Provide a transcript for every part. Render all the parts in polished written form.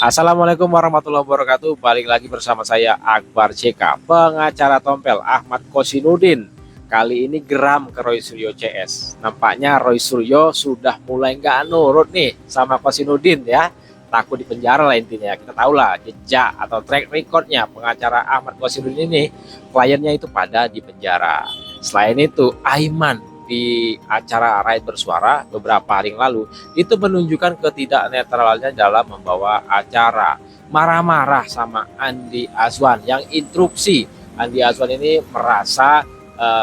Assalamualaikum warahmatullahi wabarakatuh. Balik lagi bersama saya Akbar CK, pengacara tompel Ahmad Kosinudin. Kali ini geram ke Roy Suryo CS. Nampaknya Roy Suryo sudah mulai nggak nurut nih sama Kosinudin ya. Takut dipenjara lah intinya. Kita tahu lah jejak atau track recordnya pengacara Ahmad Kosinudin ini, kliennya itu pada dipenjara. Selain itu, Aiman di acara Rakyat Bersuara beberapa hari yang lalu itu menunjukkan ketidaknetralannya dalam membawa acara, marah-marah sama Andi Azwan yang interupsi. Andi Azwan ini merasa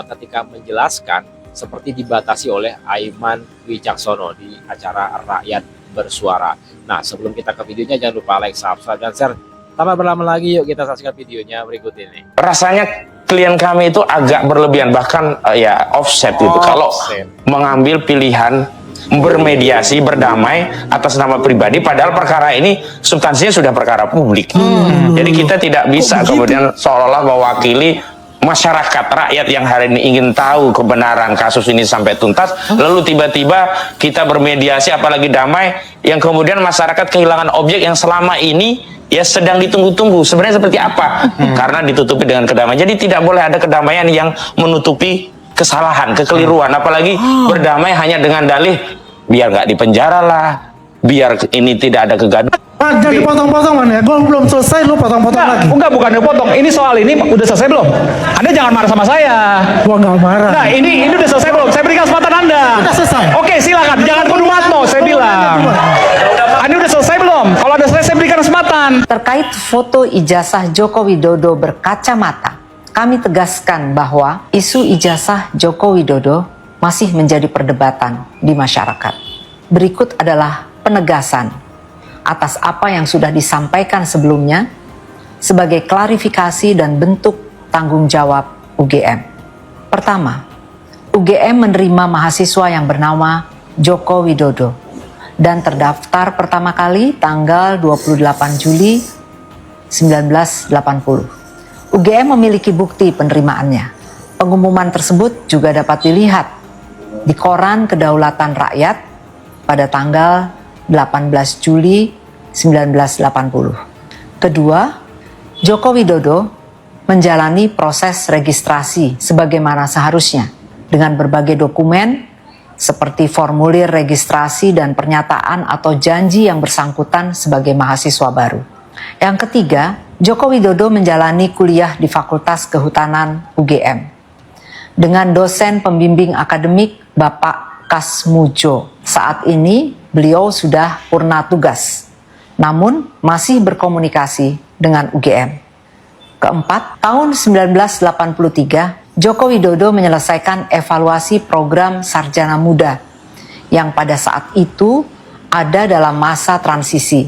ketika menjelaskan seperti dibatasi oleh Aiman Wicaksono di acara Rakyat Bersuara. Nah, sebelum kita ke videonya jangan lupa like, subscribe, dan share. Tanpa berlama lagi, yuk kita saksikan videonya berikut ini. Rasanya klien kami itu agak berlebihan, bahkan ya offset gitu. Kalau mengambil pilihan bermediasi, berdamai atas nama pribadi, padahal perkara ini substansinya sudah perkara publik. Jadi kita tidak bisa kemudian seolah-olah mewakili masyarakat, rakyat yang hari ini ingin tahu kebenaran kasus ini sampai tuntas, lalu tiba-tiba kita bermediasi apalagi damai, yang kemudian masyarakat kehilangan objek yang selama ini ya sedang ditunggu-tunggu. Sebenarnya seperti apa? Karena ditutupi dengan kedamaian. Jadi tidak boleh ada kedamaian yang menutupi kesalahan, kekeliruan. Apalagi berdamai hanya dengan dalih biar nggak dipenjara lah, biar ini tidak ada kegaduhan. Jangan dipotong-potong man ya, gue belum selesai lu potong-potong lagi. Enggak, bukan dipotong. Ini soal ini udah selesai belum? Anda jangan marah sama saya. Gua nggak marah. Nah, ini udah selesai belum? Saya berikan kesempatan Anda. Udah selesai. Oke, silakan. Jangan penuh matno, saya bilang. Anda udah selesai belum? Kalau udah selesai, saya berikan kesempatan. Terkait foto ijazah Joko Widodo berkacamata, kami tegaskan bahwa isu ijazah Joko Widodo masih menjadi perdebatan di masyarakat. Berikut adalah penegasan atas apa yang sudah disampaikan sebelumnya sebagai klarifikasi dan bentuk tanggung jawab UGM. Pertama, UGM menerima mahasiswa yang bernama Joko Widodo dan terdaftar pertama kali tanggal 28 Juli 1980. UGM memiliki bukti penerimaannya. Pengumuman tersebut juga dapat dilihat di Koran Kedaulatan Rakyat pada tanggal 18 Juli 1980. Kedua, Joko Widodo menjalani proses registrasi sebagaimana seharusnya dengan berbagai dokumen seperti formulir registrasi dan pernyataan atau janji yang bersangkutan sebagai mahasiswa baru. Yang ketiga, Joko Widodo menjalani kuliah di Fakultas Kehutanan UGM dengan dosen pembimbing akademik Bapak Kasmujo. Saat ini beliau sudah purna tugas, namun masih berkomunikasi dengan UGM. Keempat, tahun 1983, Joko Widodo menyelesaikan evaluasi program Sarjana Muda yang pada saat itu ada dalam masa transisi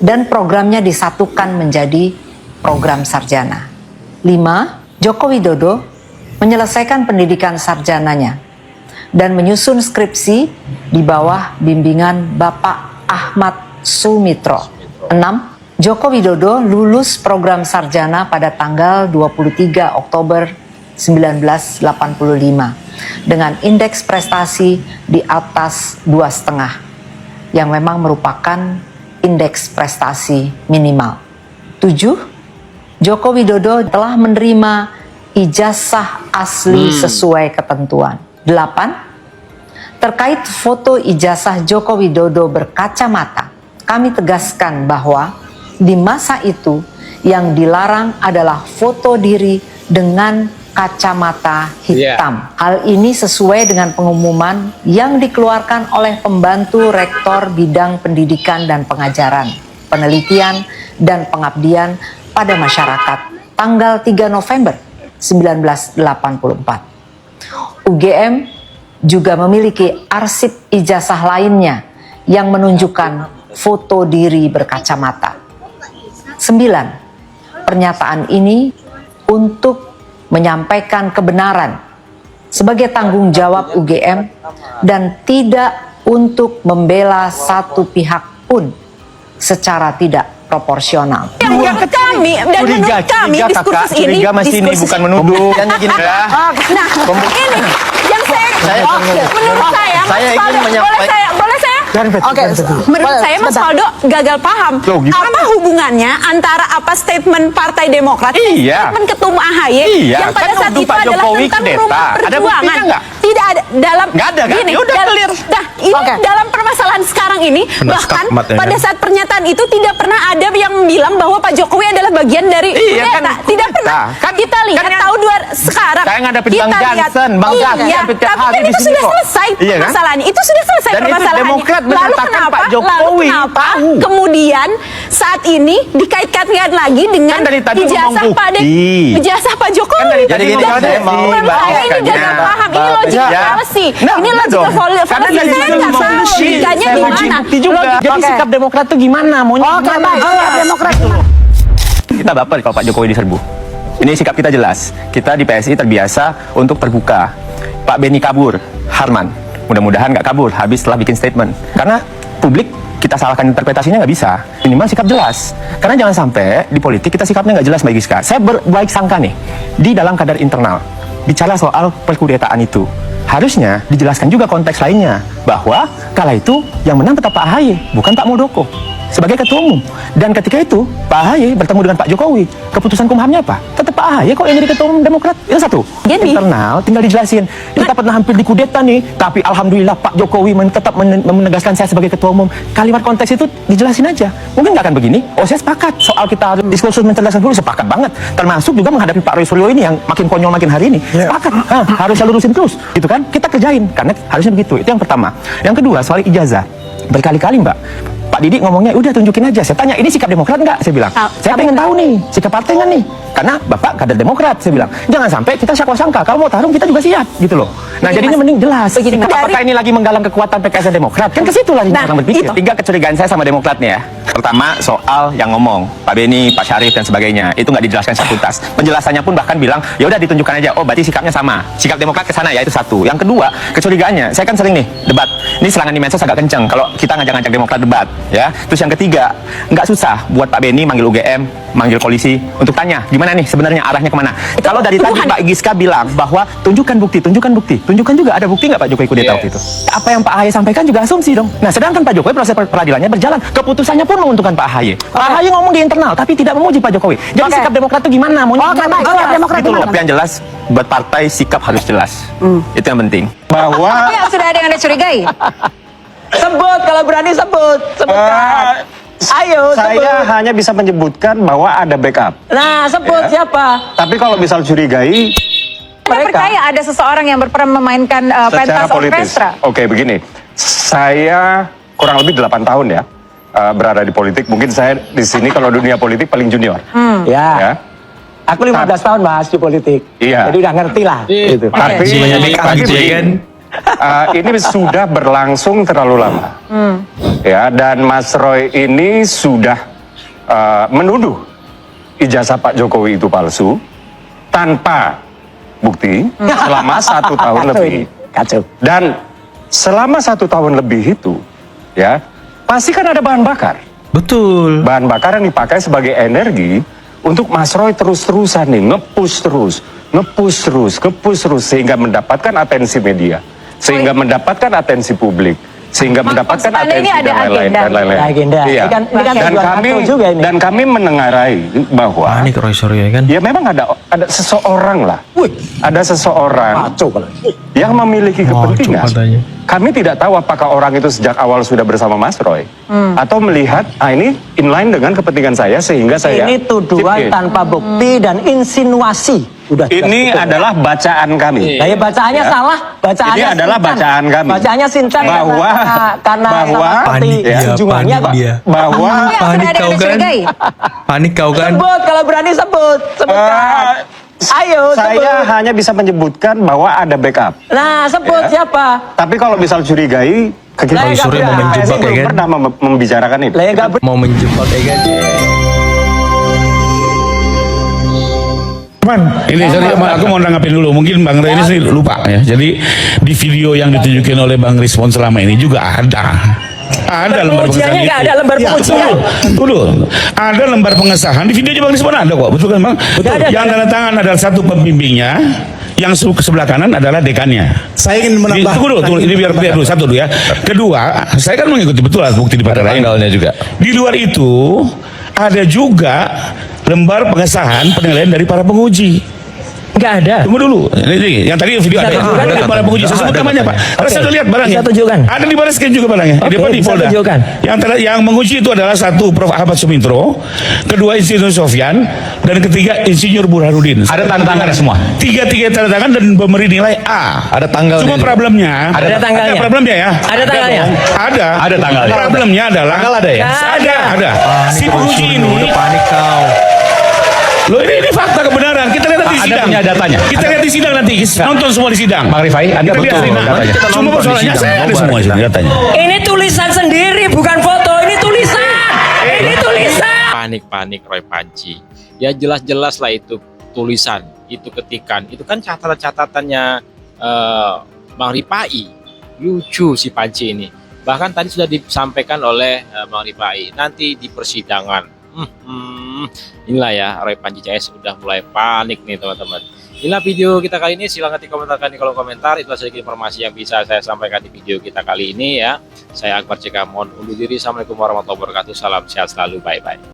dan programnya disatukan menjadi program sarjana. 5. Joko Widodo menyelesaikan pendidikan sarjananya dan menyusun skripsi di bawah bimbingan Bapak Ahmad Sumitro. 6. Joko Widodo lulus program sarjana pada tanggal 23 Oktober 1985 dengan indeks prestasi di atas 2,5 yang memang merupakan indeks prestasi minimal. 7. Joko Widodo telah menerima ijazah asli sesuai ketentuan. 8. Terkait foto ijazah Joko Widodo berkacamata, kami tegaskan bahwa di masa itu yang dilarang adalah foto diri dengan kacamata hitam. Hal ini sesuai dengan pengumuman yang dikeluarkan oleh pembantu rektor bidang pendidikan dan pengajaran, penelitian dan pengabdian pada masyarakat tanggal 3 November 1984. UGM juga memiliki arsip ijazah lainnya yang menunjukkan foto diri berkacamata. 9. Pernyataan ini untuk menyampaikan kebenaran sebagai tanggung jawab UGM dan tidak untuk membela satu pihak pun secara tidak proporsional. Yang kami dan menurut kami diskursus ini bukan menuduh. nah ini yang saya menurut saya ingin menyampaikan. boleh saya Oke, menurut saya Mas Faldo gagal paham. Loh, gimana? Apa hubungannya antara apa statement Partai Demokrat dan Iya. statement Ketum AHY Iya, yang pada kan saat nuduh itu Pak adalah Jokowi tentang kudeta. rumah Ada perjuangan. buktinya nggak? Tidak ada dalam Nggak ada kan? gini, Ya udah, clear. ini Oke. dalam permasalahan sekarang ini bahkan skakmat ya, pada kan? saat pernyataan itu tidak pernah ada yang bilang bahwa Pak Jokowi adalah bagian dari Iya, kudeta. kan, Tidak kudeta. pernah. Kan- Kita lihat kan- tahun sekarang. Kayak ngadepin kita Bang lihat- Jansen, Bang Jansen Iya, hampir tiap tapi hari kan di itu sini sudah kok. selesai Iya kan? permasalahannya. Itu sudah selesai Dan itu permasalahannya. Demokrat Lalu menyatakan kenapa? Pak Jokowi Lalu kenapa tahu. kemudian saat ini dikaitkan lagi dengan Kan dari tadi ijazah ngomong Pak bukti. ijazah Pak Jokowi. Kan dari tadi Jadi ngomong gini, saya mau menurut saya ini bawakannya. gagal paham. Ini logic Ya. fallacy. Nah, Ini udah logic dong. fallacy. Karena dari Saya tadi nggak ngomong tahu bukti. logikanya Saya uji gimana. bukti juga. Jadi sikap Demokrat tuh gimana? Maunya Oke, gimana? baik. Sikap Demokrat gimana? Kita baper kalau Pak Jokowi diserbu. Ini sikap kita jelas. Kita di PSI terbiasa untuk terbuka. Pak Beni kabur, Harman. Mudah-mudahan nggak kabur habis setelah bikin statement. Karena publik kita salahkan interpretasinya nggak bisa. Minimal sikap jelas. Karena jangan sampai di politik kita sikapnya nggak jelas, Mbak Giska. Saya berbaik sangka nih di dalam kadar internal bicara soal perkudetaan itu. Harusnya dijelaskan juga konteks lainnya bahwa kala itu yang menang tetap Pak AHY, bukan Pak Muldoko sebagai ketua umum. Dan ketika itu Pak AHY bertemu dengan Pak Jokowi. Keputusan Kumhamnya apa? Tetap Pak AHY kok yang jadi ketua umum Demokrat. Itu satu. Jadi- Internal tinggal dijelasin. Kita pernah hampir dikudeta nih, tapi alhamdulillah Pak Jokowi tetap menegaskan saya sebagai ketua umum. Kalimat konteks itu dijelasin aja. Mungkin nggak akan begini. Oh, saya sepakat soal kita harus diskursus mencerdaskan dulu, sepakat banget. Termasuk juga menghadapi Pak Roy Suryo ini yang makin konyol makin hari ini. Sepakat. Harus saya lurusin terus. Gitu kan? Kita kerjain karena harusnya begitu. Itu yang pertama. Yang kedua soal ijazah. Berkali-kali Mbak Pak Didik ngomongnya udah tunjukin aja. Saya tanya ini sikap Demokrat nggak? Saya bilang. Saya pengen tahu nih sikap partai nggak nih? Karena Bapak kader Demokrat. Saya bilang jangan sampai kita sangka kalau mau tarung kita juga siap gitu loh. Nah Begini, jadinya Mas. mending jelas. Begini, Mas. Apakah ini lagi menggalang kekuatan PKS dan Demokrat? Kan ke situ lah Nah, orang berpikir. itu. 3 kecurigaan saya sama Demokrat nih ya. Pertama soal yang ngomong Pak Beni, Pak Syarif dan sebagainya itu nggak dijelaskan secara tuntas. Penjelasannya pun bahkan bilang ya udah ditunjukkan aja. Oh berarti sikapnya sama. Sikap Demokrat ke sana ya itu satu. Yang kedua kecurigaannya saya kan sering nih debat. Ini serangan di medsos agak kenceng kalau kita ngajak-ngajak Demokrat debat ya. Terus yang ketiga nggak susah buat Pak Beni manggil UGM, manggil polisi untuk tanya gimana nih sebenarnya arahnya kemana. Kalau dari tadi tuduhan. Pak Giska bilang bahwa tunjukkan bukti, tunjukkan juga ada bukti nggak Pak Jokowi kudeta waktu itu. Apa yang Pak AHY sampaikan juga asumsi dong. Nah sedangkan Pak Jokowi proses peradilannya berjalan, keputusannya pun menguntungkan Pak AHY. Pak AHY ngomong di internal tapi tidak memuji Pak Jokowi. Jadi sikap Demokrat itu gimana? Maunya Oke, gimana? baik. Sikap Demokrat Gitu loh. gimana? Tapi yang jelas buat partai sikap harus jelas. Itu yang penting. Bahwa Apa yang sudah ada yang Anda curigai? Sebut kalau berani sebut. Sebutkan. Ayo Saya sebut. hanya bisa menyebutkan bahwa ada backup. Nah, sebut siapa? Tapi kalau misal curigai Anda Mereka. percaya ada seseorang yang berperan memainkan secara pentas politis. orkestra? Oke, begini. Saya kurang lebih 8 tahun ya berada di politik. Mungkin saya di sini kalau dunia politik paling junior. Ya. Ya. Aku 15 tahun Mas di politik. Iya. Jadi udah ngerti lah. Gitu. Tapi, tapi begini, ini sudah berlangsung terlalu lama. Ya, dan Mas Roy ini sudah menuduh ijazah Pak Jokowi itu palsu tanpa bukti selama 1 tahun lebih. Kacau. Dan selama 1 tahun lebih itu, ya pasti kan ada bahan bakar. betul. Bahan bakar yang dipakai sebagai energi untuk Mas Roy terus-terusan nih nge-push terus sehingga mendapatkan atensi media, sehingga mendapatkan atensi publik, sehingga mendapatkan maksud Anda ini atensi ada dan lain-lain agenda? dan lain-lain. Ada agenda. Iya. Ini kan dan tujuan kami satu juga ini. dan kami menengarai bahwa Panik Roy Suryo kan. ya memang ada seseorang lah, ada seseorang Kacau kalau. yang memiliki kepentingan. katanya. Kami tidak tahu apakah orang itu sejak awal sudah bersama Mas Roy atau melihat ini inline dengan kepentingan saya sehingga saya Ini tuduhan chip in. tanpa bukti dan insinuasi. Udah jelas Ini gitu. adalah bacaan kami. Nah, ya bacaannya Ya. salah. Bacaannya Ini adalah Sincan. bacaan kami. Bacaannya Sincan Bahwa sama seperti Panik dia, junjungannya, panik Pak. dia. bahwa Apa yang sudah Panik ada yang kau Anda kan? curigai? Panik kau kan? Sebut kalau berani sebut. Sebutkan. Ayo saya sebut. hanya bisa menyebutkan bahwa ada backup. Nah, sebut siapa? Tapi kalau misal curigai, Lah, kita ya, Suryo mau menjebak, ya belum kan? pernah membicarakan itu. Lah, ya, nggak Mau menjebak ya kan? Ini sorry, aku mau nanggapin dulu. Mungkin Bang Rey ini sih lupa ya. Jadi di video yang ditunjukin oleh Bang Respon selama ini juga ada lembar pengesahan Pengujiannya itu. nggak ada lembar pengujian. Tunggu, ada lembar pengesahan di videonya Bang Respon ada kok, betul kan Bang? Betul. Yang tanda tangan adalah satu pembimbingnya, Yang sebelah kanan adalah dekannya. Saya ingin menambah. Tunggu dulu, ini biar clear dulu, satu dulu ya. Kedua, saya kan mengikuti betul alat bukti di perkara ini. Tanggalnya juga. Di luar itu ada juga lembar pengesahan penilaian dari para penguji. Enggak ada. Tunggu dulu, ini yang tadi video ada. Ada para penguji. Saya sebut namanya Pak. Karena saya sudah lihat barangnya. Bisa tunjukkan. Ada di baris juga barangnya. Oke, Di depan di bisa folder. tunjukkan. Yang menguji itu adalah satu Prof Ahmad Sumitro, kedua Insinyur Sofyan, dan ketiga Insinyur Burhanuddin. Ada tanda tangannya semua. Tiga tanda tangan dan memberi nilai A. Ada tanggalnya. Cuma problemnya. Ada tanggalnya. Ada problemnya ya. Ada tanggalnya. dong. Ada. Ada tanggalnya. Problemnya adalah. Tanggal ada ya? Ada. Si penguji ini. Panik kau. Loh ini fakta kebenaran. Kita lihat nanti di Ada sidang. punya datanya? Kita lihat di sidang nanti. Nonton semua di sidang. Bang Rifai, Anda Kita lihat betul di sidang. datanya. Semua persoalannya saya ada semua di sini datanya. Ini tulisan sendiri, bukan foto. Ini tulisan. Ini tulisan. Panik Roy Panci. Ya jelas-jelas lah itu tulisan, itu ketikan. Itu kan catatan-catatannya Bang Rifai. Lucu si Panci ini. Bahkan tadi sudah disampaikan oleh Bang Rifai. Nanti di persidangan. Inilah ya Roy Panci CS sudah mulai panik nih teman-teman. Inilah video kita kali ini, silahkan dikomentarkan di kolom komentar. Itulah sedikit informasi yang bisa saya sampaikan di video kita kali ini ya. Saya Akbar CK mohon undur diri. Assalamualaikum warahmatullahi wabarakatuh. Salam sehat selalu, bye bye.